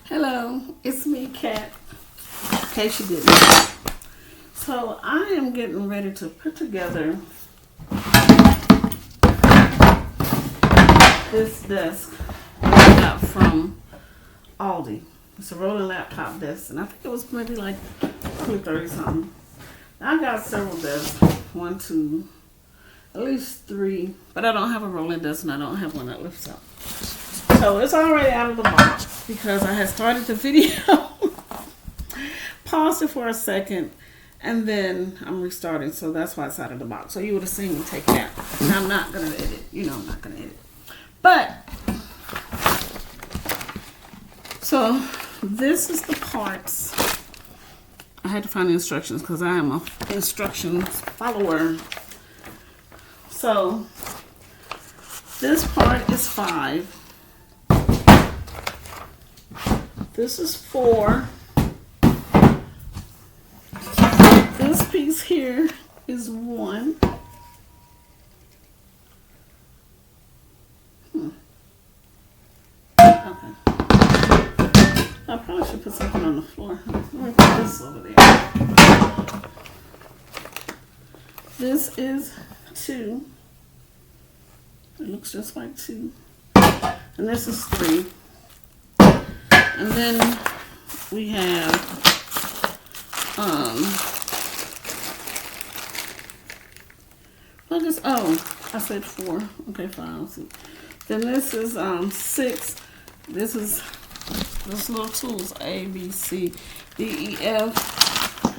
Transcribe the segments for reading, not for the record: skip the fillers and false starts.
Hello, it's me, Kat. In case you didn't know. So I am getting ready to put together this desk I got from Aldi. It's a rolling laptop desk, and I think it was maybe like 30 something. I got several desks, 1, 2, at least 3, but I don't have a rolling desk and I don't have one that lifts up. So it's already out of the box because I had started the video, paused it for a second, and then I'm restarting. So that's why it's out of the box. So you would have seen me take it out. And I'm not going to edit. You know I'm not going to edit. But, so this is the parts. I had to find the instructions because I am an instructions follower. So this part is 5. This is 4. This piece here is 1. Okay. I probably should put something on the floor. Let me put this over there. This is 2. It looks just like 2. And this is 3. And then we have what is, I said 4. Okay, 5. Then this is 6. This is those little tools, A, B, C, D, E, F.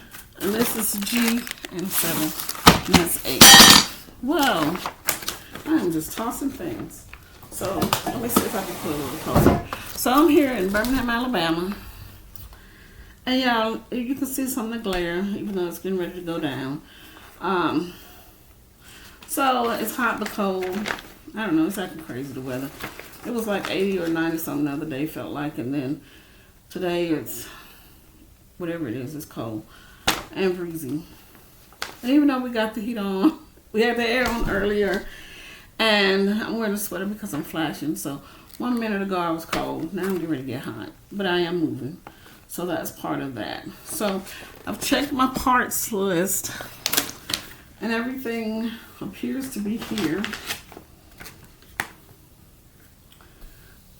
And this is G and 7. And that's 8. Whoa. I'm just tossing things. So let me see if I can put a little closer. So I'm here in Birmingham, Alabama. And y'all, you can see some of the glare, even though it's getting ready to go down. So it's hot but cold. I don't know, it's acting crazy, the weather. It was like 80 or 90 something the other day, felt like. And then today it's, whatever it is, it's cold and breezy. And even though we got the heat on, we had the air on earlier. And I'm wearing a sweater because I'm flashing. So 1 minute ago I was cold. Now I'm getting ready to get hot. But I am moving. So that's part of that. So I've checked my parts list. And everything appears to be here.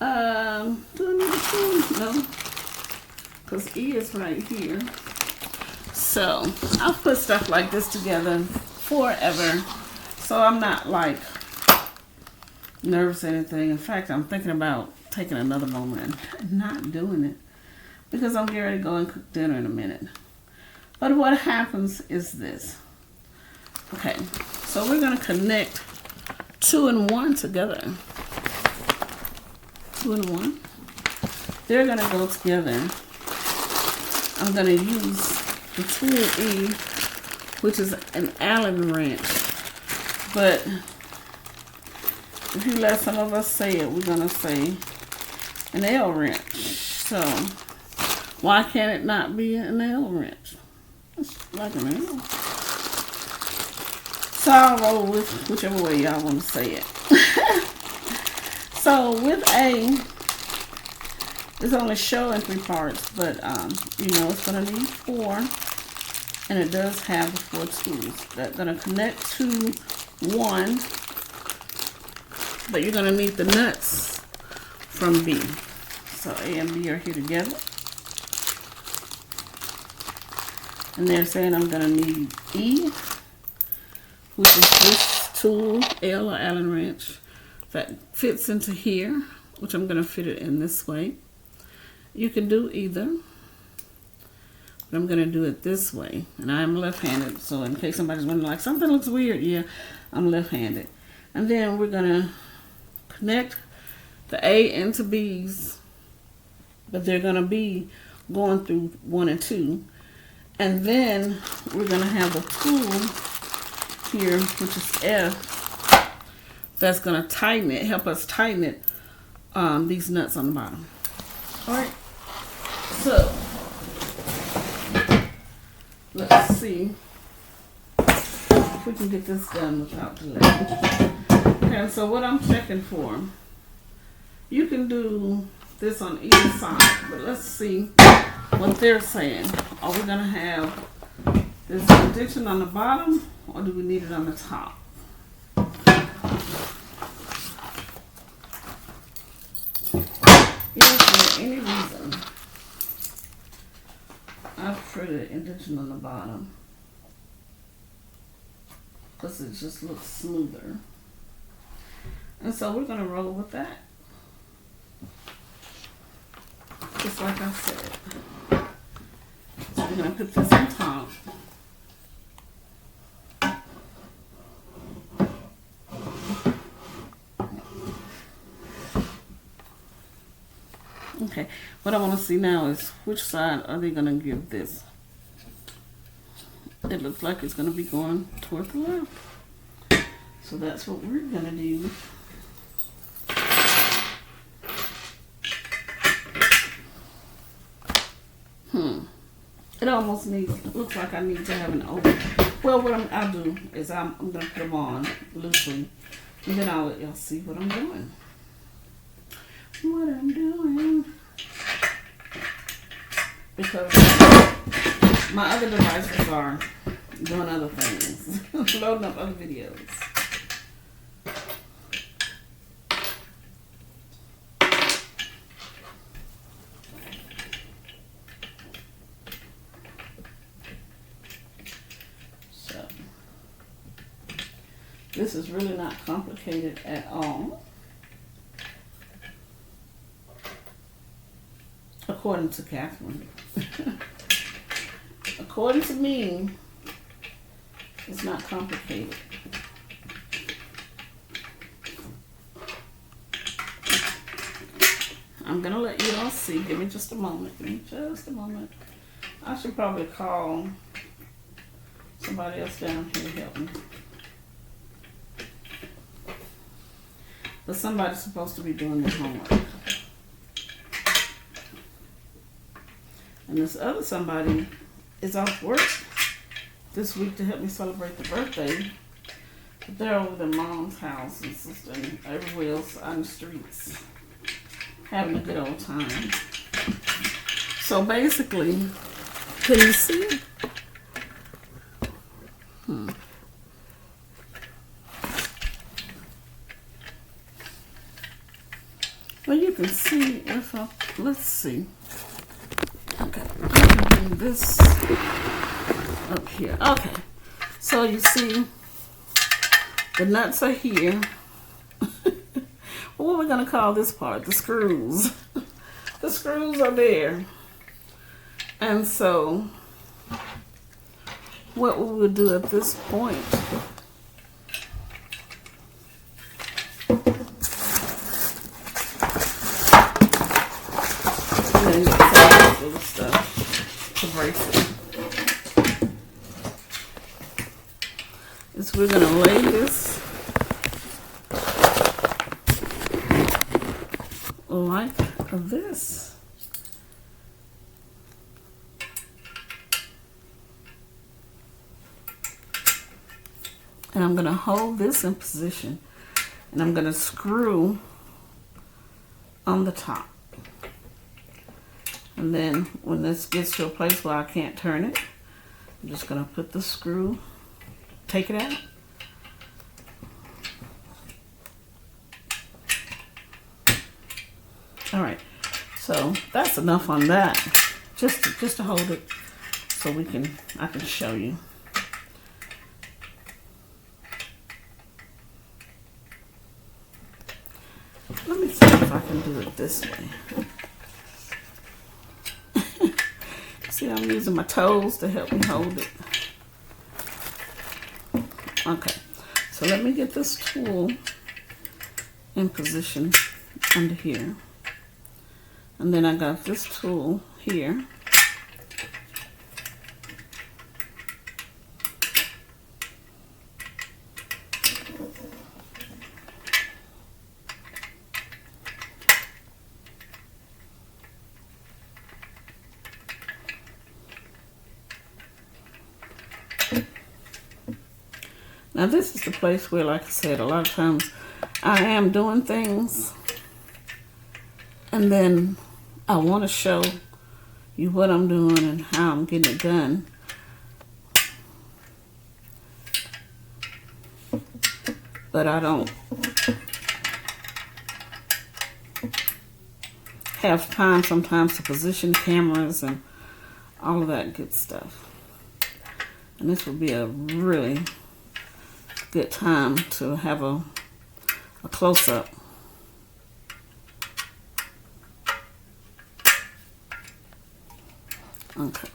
Do I need a tool? No. Because E is right here. So I'll put stuff like this together forever. So I'm not like nervous or anything. In fact, I'm thinking about taking another moment and not doing it because I'm getting ready to go and cook dinner in a minute. But what happens is this. Okay, so we're going to connect 2 and 1 together. 2 and 1. They're going to go together. I'm going to use the tool E, which is an Allen wrench. But if you let some of us say it, we're going to say an L wrench. So why can't it not be an L wrench? It's like an L. So I'll roll with whichever way y'all want to say it. So with A, it's only showing 3 parts, but you know it's going to need 4. And it does have the 4 tools that are going to connect to 1. But you're going to need the nuts from B. So A and B are here together. And they're saying I'm going to need E, which is this tool, L or Allen wrench, that fits into here, which I'm going to fit it in this way. You can do either, but I'm going to do it this way. And I'm left-handed, so in case somebody's wondering, like, something looks weird, yeah, I'm left-handed. And then we're going to connect the A into B's, but they're going to be going through 1 and 2. And then we're going to have a tool here, which is F, that's going to tighten it, help us tighten it, these nuts on the bottom. All right, so let's see if we can get this done without delay. Okay, so what I'm checking for, you can do this on either side, but let's see what they're saying. Are we gonna have this indentation on the bottom, or do we need it on the top? If for any reason I prefer the indentation on the bottom because it just looks smoother. And so we're going to roll with that. Just like I said. So we're going to put this on top. Okay, what I want to see now is which side are they going to give this? It looks like it's going to be going toward the left. So that's what we're going to do. It almost looks like I need to have an open. Well, what I'll do is I'm going to put them on loosely. And then I'll let y'all see what I'm doing. Because my other devices are doing other things. Loading up other videos. This is really not complicated at all. According to Catherine. According to me, it's not complicated. I'm going to let you all see. Give me just a moment. Give me just a moment. I should probably call somebody else down here to help me. But somebody's supposed to be doing their homework. And this other somebody is off work this week to help me celebrate the birthday. But they're over their mom's house and sister and everywhere else on the streets. Having a good old time. So basically, can you see? Well, you can see if I, let's see. Okay, I can bring this up here. Okay, so you see the nuts are here. What are we going to call this part? The screws. The screws are there. And so what we will do at this point is we're going to lay this like this. And I'm going to hold this in position and I'm going to screw on the top. And then when this gets to a place where I can't turn it, I'm just going to put the screw, take it out. All right, so that's enough on that. Just to hold it so I can show you. Let me see if I can do it this way. See, I'm using my toes to help me hold it. Okay, so let me get this tool in position under here. And then I got this tool here. Now this is the place where, like I said, a lot of times I am doing things And then I want to show you what I'm doing and how I'm getting it done. But I don't have time sometimes to position cameras and all of that good stuff. And this would be a really good time to have a close-up. Okay.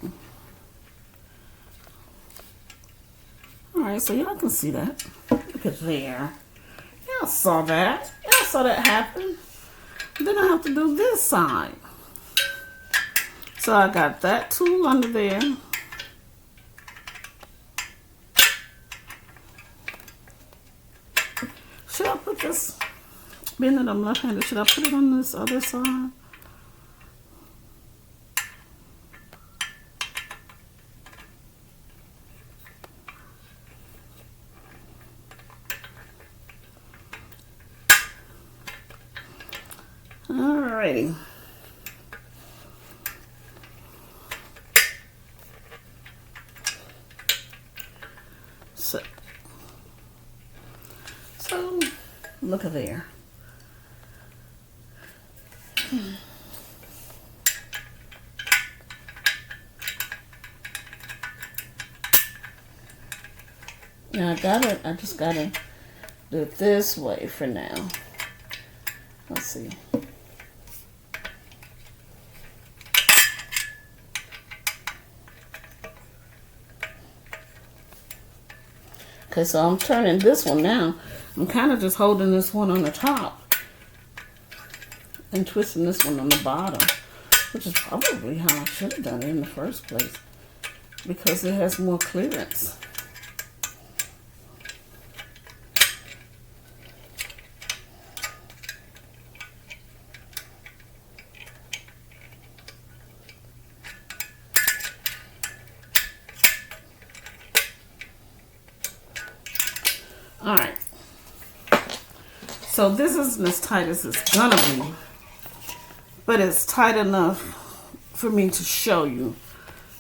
Alright, so y'all can see that. Look at there. Y'all saw that. Y'all saw that happen. Then I have to do this side. So I got that tool under there. Should I put this, being that I'm left-handed, should I put it on this other side? Alrighty. So look at there. Now I just gotta do it this way for now. Let's see. Okay, so I'm turning this one now. I'm kind of just holding this one on the top and twisting this one on the bottom, which is probably how I should have done it in the first place because it has more clearance. All right, so this isn't as tight as it's gonna be, but it's tight enough for me to show you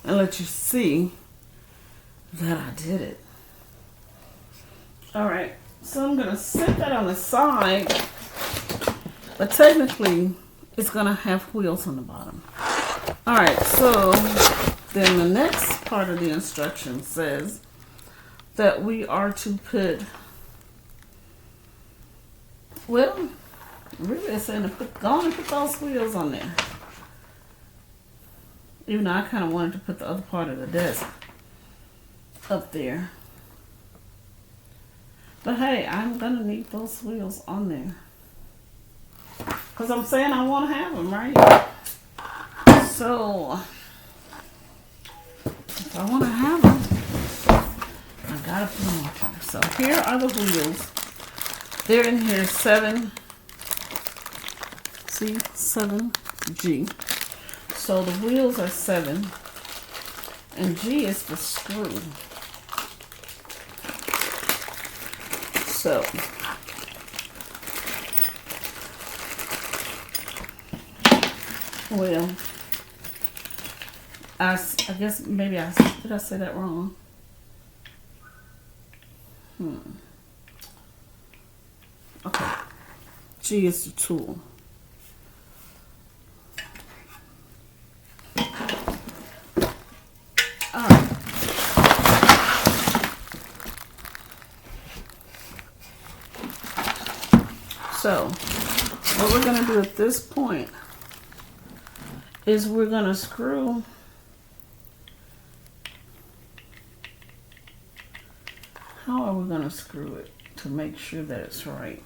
and let you see that I did it. All right, so I'm gonna set that on the side, but technically it's gonna have wheels on the bottom. All right, so then the next part of the instruction says that we are to put, well, really it's saying to go on and put those wheels on there. Even though I kind of wanted to put the other part of the desk up there. But hey, I'm going to need those wheels on there. Because I'm saying I want to have them, right? So, if I want to have them, I got to put them on here. So here are the wheels. They're in here 7, see, 7G. So the wheels are 7, and G is the screw. So, well, I guess maybe did I say that wrong? Okay, G is the tool. All right. So, what we're going to do at this point is we're going to screw how are we going to screw it to make sure that it's right?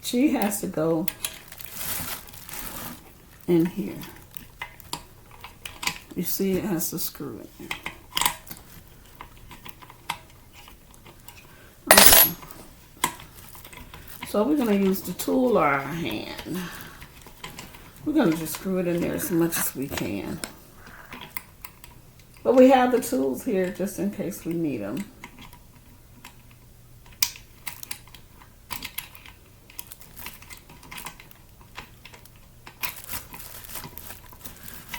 She has to go in here. You see it has to screw in there. Okay. So we're going to use the tool or our hand We're going to just screw it in there as much as we can. But we have the tools here just in case we need them.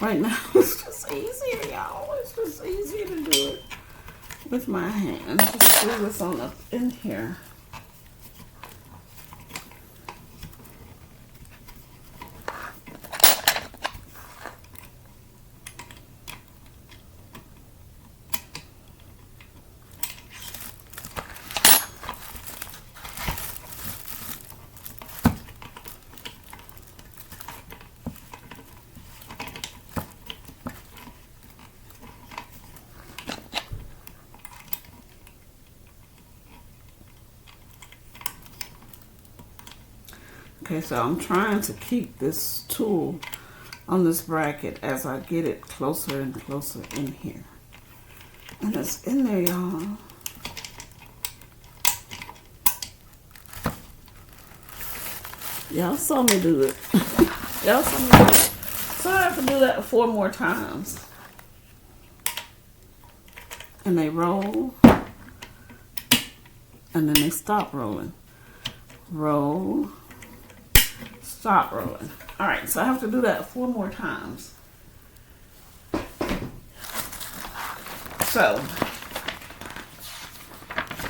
Right now, it's just easier, y'all. It's just easier to do it with my hand. Just screw this on up in here. Okay, so I'm trying to keep this tool on this bracket as I get it closer and closer in here. And it's in there, y'all. Y'all saw me do it. Y'all saw me do it. So I have to do that 4 more times. And they roll. And then they stop rolling. Roll. Stop rolling. All right, so I have to do that 4 more times. So,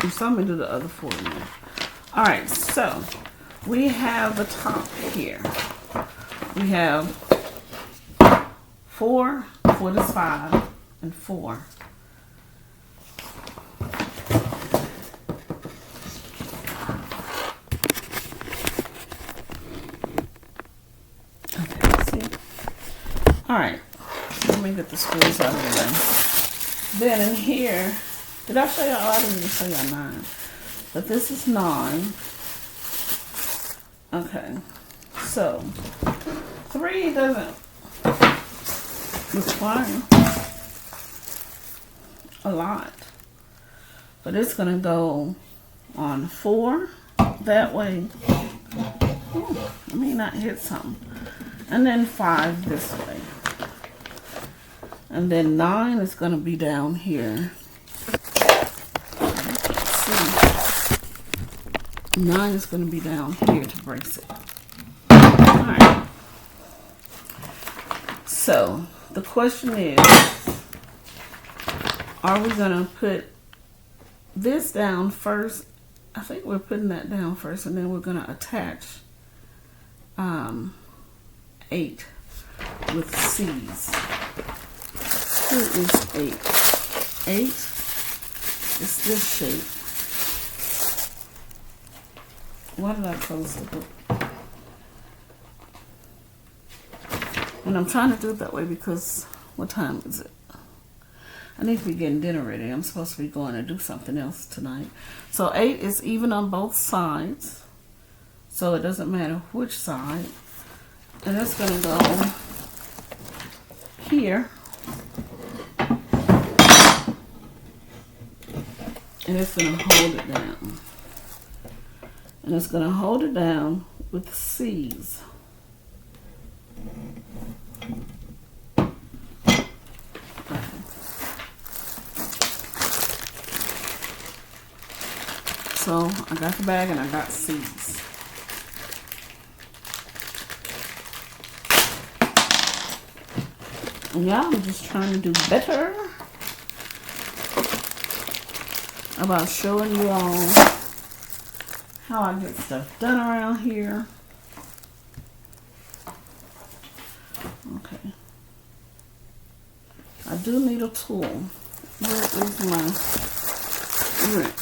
you saw me do the other 4 now. All right, so we have the top here. We have 4 this 5 and 4. All right, let me get the screws out of the way. Then in here, did I show y'all? I didn't even show y'all 9, but this is 9. Okay, so 3 doesn't require a lot, but it's gonna go on 4 that way. Ooh, I may not hit something, and then 5 this way. And then 9 is going to be down here. Let's see. 9 is going to be down here to brace it. Alright. So, the question is, are we going to put this down first? I think we're putting that down first, and then we're going to attach 8 with C's. Here is 8. 8 is this shape. Why did I close the book? And I'm trying to do it that way because what time is it? I need to be getting dinner ready. I'm supposed to be going to do something else tonight. So 8 is even on both sides. So it doesn't matter which side. And it's going to go here. And it's going to hold it down. And it's going to hold it down with C's. So I got the bag and I got C's. Yeah, I'm just trying to do better about showing you all how I get stuff done around here. Okay. I do need a tool. Where is my wrench?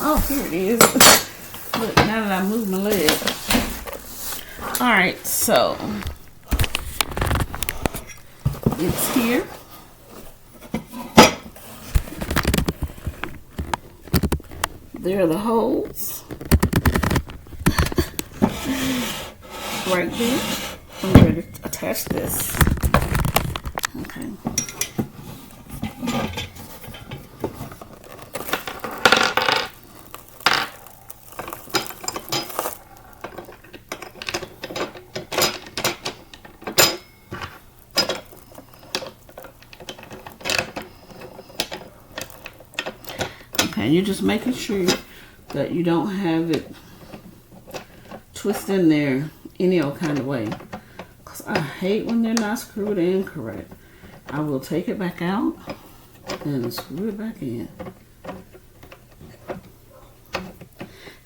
Oh, here it is. Look, now that I move my leg. Alright, so it's here. There are the holes. Right there. I'm ready to attach this. Okay. Okay, you're just making sure that you don't have it twist in there any old kind of way. Because I hate when they're not screwed in correct. I will take it back out and screw it back in.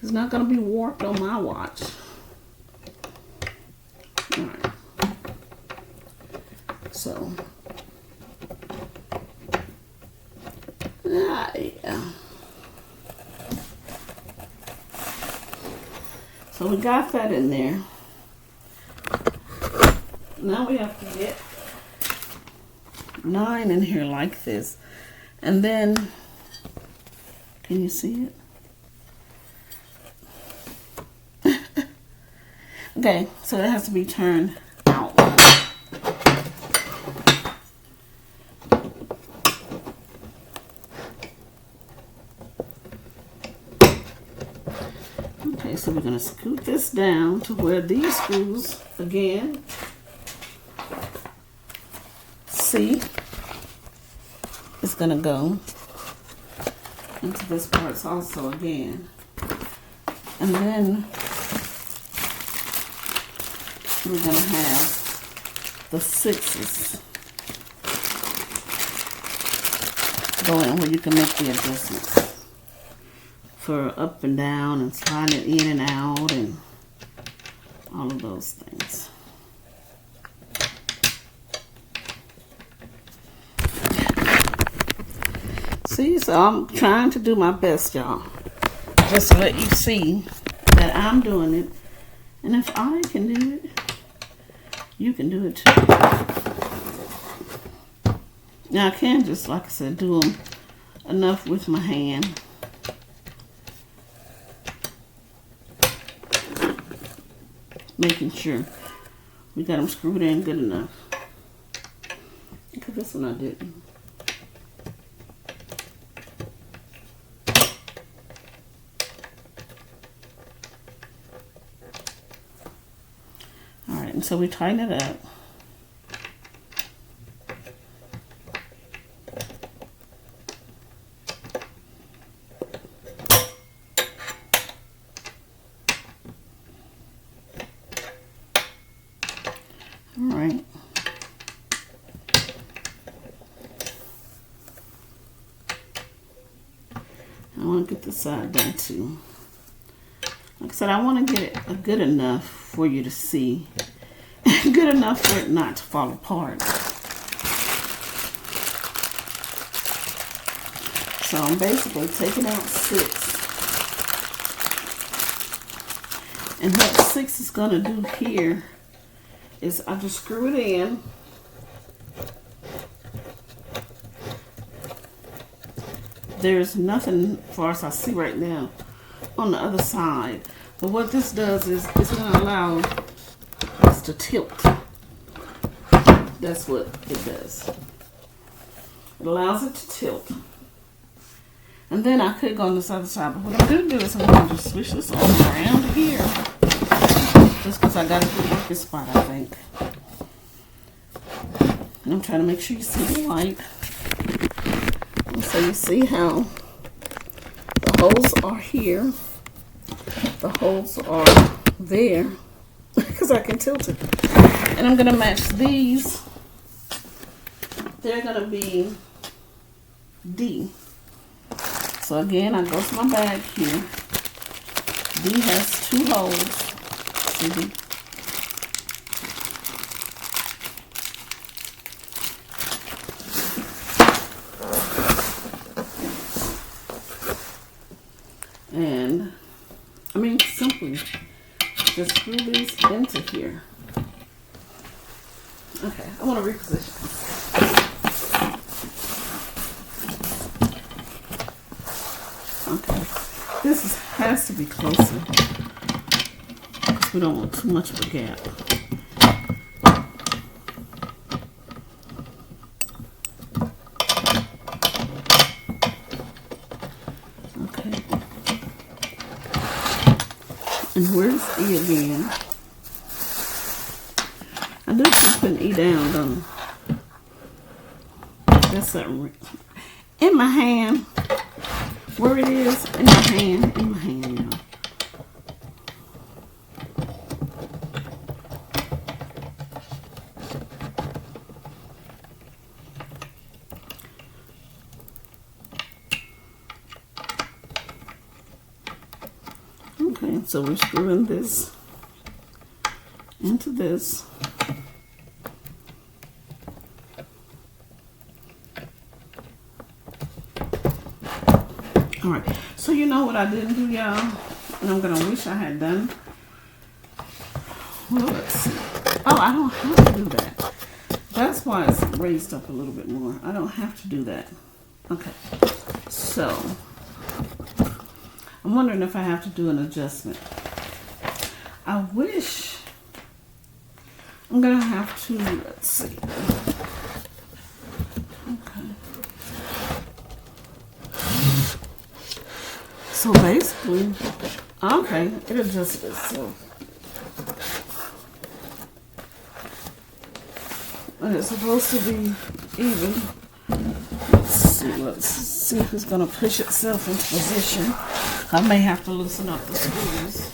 It's not going to be warped on my watch. Alright. So. Yeah. So we got that in there. Now we have to get 9 in here like this. And then, can you see it? Okay, so it has to be turned out. Okay, so we're going to scoot this down to where these screws, again, see, it's going to go into this part also again. And then we're going to have the 6s go in where you can make the adjustments for up and down and sliding it in and out and all of those things. See, so I'm trying to do my best, y'all. Just to let you see that I'm doing it. And if I can do it, you can do it too. Now I can just, like I said, do them enough with my hand. Making sure we got them screwed in good enough. Okay, this one I didn't. Alright, and so we tighten it up. Alright. I want to get this side done too. Like I said, I want to get it good enough for you to see. Good enough for it not to fall apart. So I'm basically taking out 6. And what 6 is going to do here is I just screw it in. There's nothing, as far as I see right now, on the other side. But what this does is it's going to allow us to tilt. That's what it does. It allows it to tilt. And then I could go on this other side. But what I'm going to do is I'm going to just switch this on around here. Just because I got a good working spot, I think. And I'm trying to make sure you see the light. And so you see how the holes are here. The holes are there. Because I can tilt it. And I'm going to match these. They're going to be D. So again, I go to my bag here. D has 2 holes. See? And I mean, simply just screw these into here. Okay, I want to reposition. Okay, this has to be closer. We don't want too much of a gap. And where's E again? I do keep putting E down, don't I? That's something in my hand. Where it is, in my hand, y'all. Okay, so we're screwing this into this. All right, so you know what I didn't do, y'all, and I'm gonna wish I had done. Well, let's see. Oh, I don't have to do that. That's why it's raised up a little bit more. I don't have to do that. Okay, so I'm wondering if I have to do an adjustment. I wish I'm gonna have to, let's see. Okay. So basically, okay, it adjusts itself. And it's supposed to be even. Let's see if it's gonna push itself into position. I may have to loosen up the screws.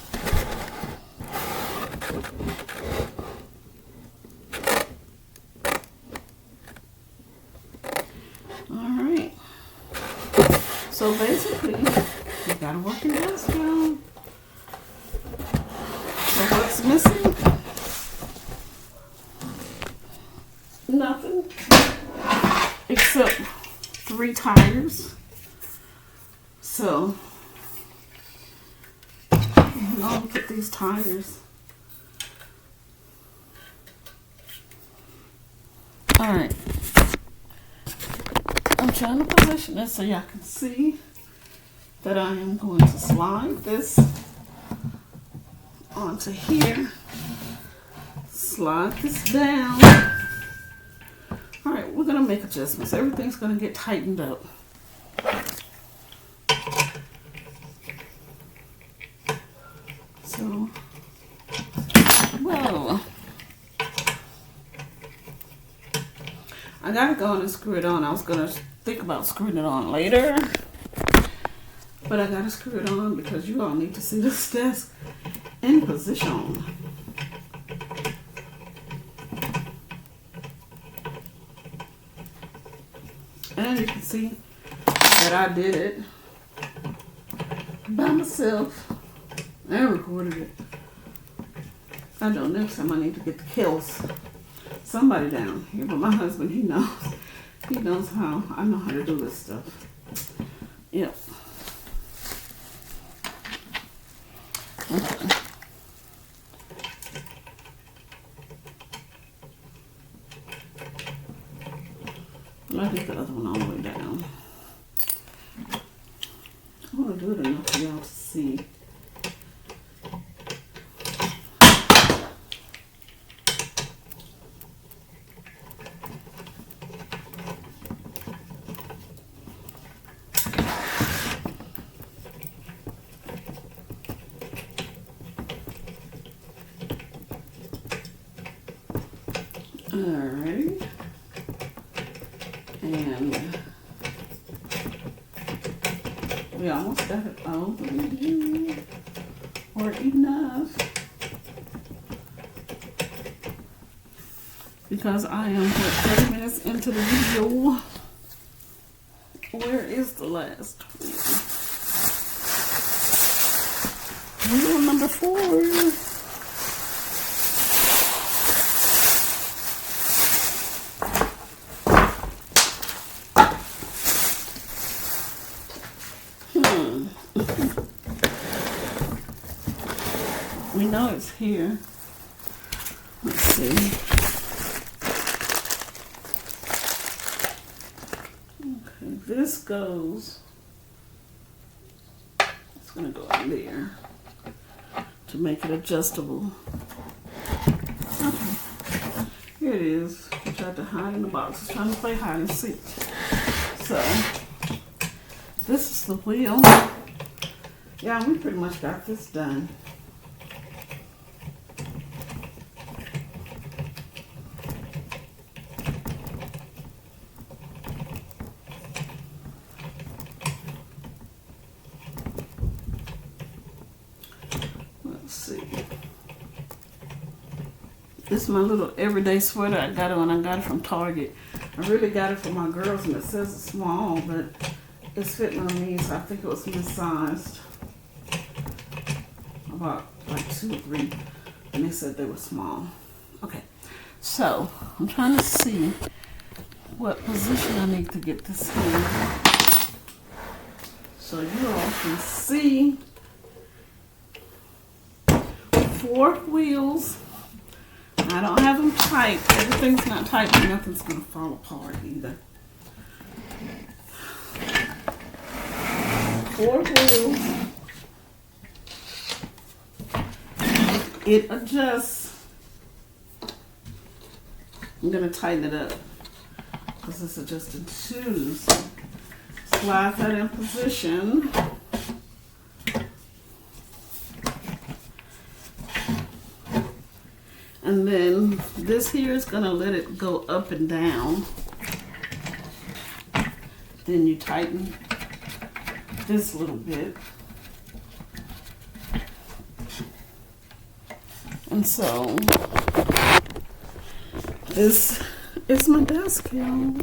Alright. So basically, you gotta work your desk down. So what's missing? Nothing. Except 3 tires. So I'll put these tires. Alright. I'm trying to position this so y'all can see that I am going to slide this onto here. Slide this down. Alright, we're going to make adjustments. Everything's going to get tightened up. So, whoa. I got to go and screw it on. I was going to think about screwing it on later. But I got to screw it on because you all need to see this desk in position. And you can see that I did it by myself and recorded it. I know next time I need to get the kills. Somebody down here, but my husband, he knows. He knows how. I know how to do this stuff. Yep. Okay. I'll get the other one all the way down. I want to do it enough for y'all to see. Alrighty. And we almost got it over or enough, because I am 30 minutes into the video. Where is the last one? Wheel number 4. We know it's here. Let's see. Okay, this goes. It's gonna go in there to make it adjustable. Okay, here it is. I tried to hide in the box. I was trying to play hide and seek. So this is the wheel. Yeah, we pretty much got this done. It's my little everyday sweater. I got it when I got it from Target. I really got it for my girls, and it says it's small, but it's fitting on me, so I think it was missized. About like 2 or 3, and they said they were small. Okay, so I'm trying to see what position I need to get this in, so you all can see 4 wheels. I don't have them tight. Everything's not tight, but nothing's going to fall apart either. 4 wheels. It adjusts. I'm going to tighten it up because it's adjusting too. So slide that in position. And then this here is going to let it go up and down. Then you tighten this little bit. And so this is my desk, y'all.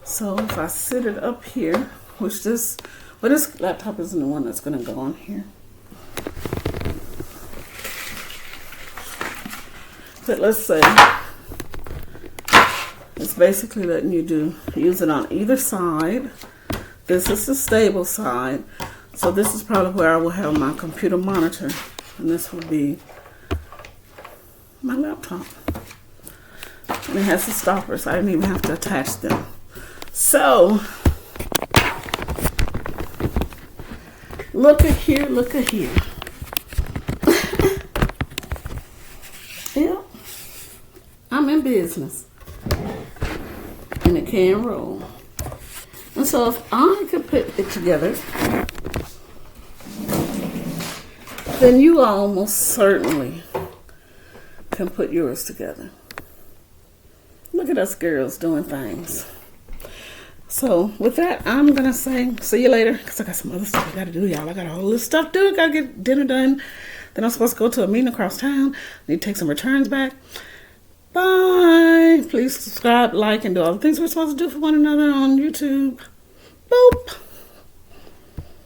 So if I sit it up here, which this laptop isn't the one that's going to go on here. But let's say it's basically letting you use it on either side. This is the stable side. So this is probably where I will have my computer monitor. And this will be my laptop. And it has the stoppers. I didn't even have to attach them. So look at here, look at here. Yeah. I'm in business, and it can roll. And so if I could put it together, then you almost certainly can put yours together. Look at us girls doing things. So with that, I'm going to say see you later, because I got some other stuff I got to do, y'all. I got all this stuff to do. I got to get dinner done. Then I'm supposed to go to a meeting across town. Need to take some returns back. Bye. Please subscribe, like, and do all the things we're supposed to do for one another on YouTube. Boop.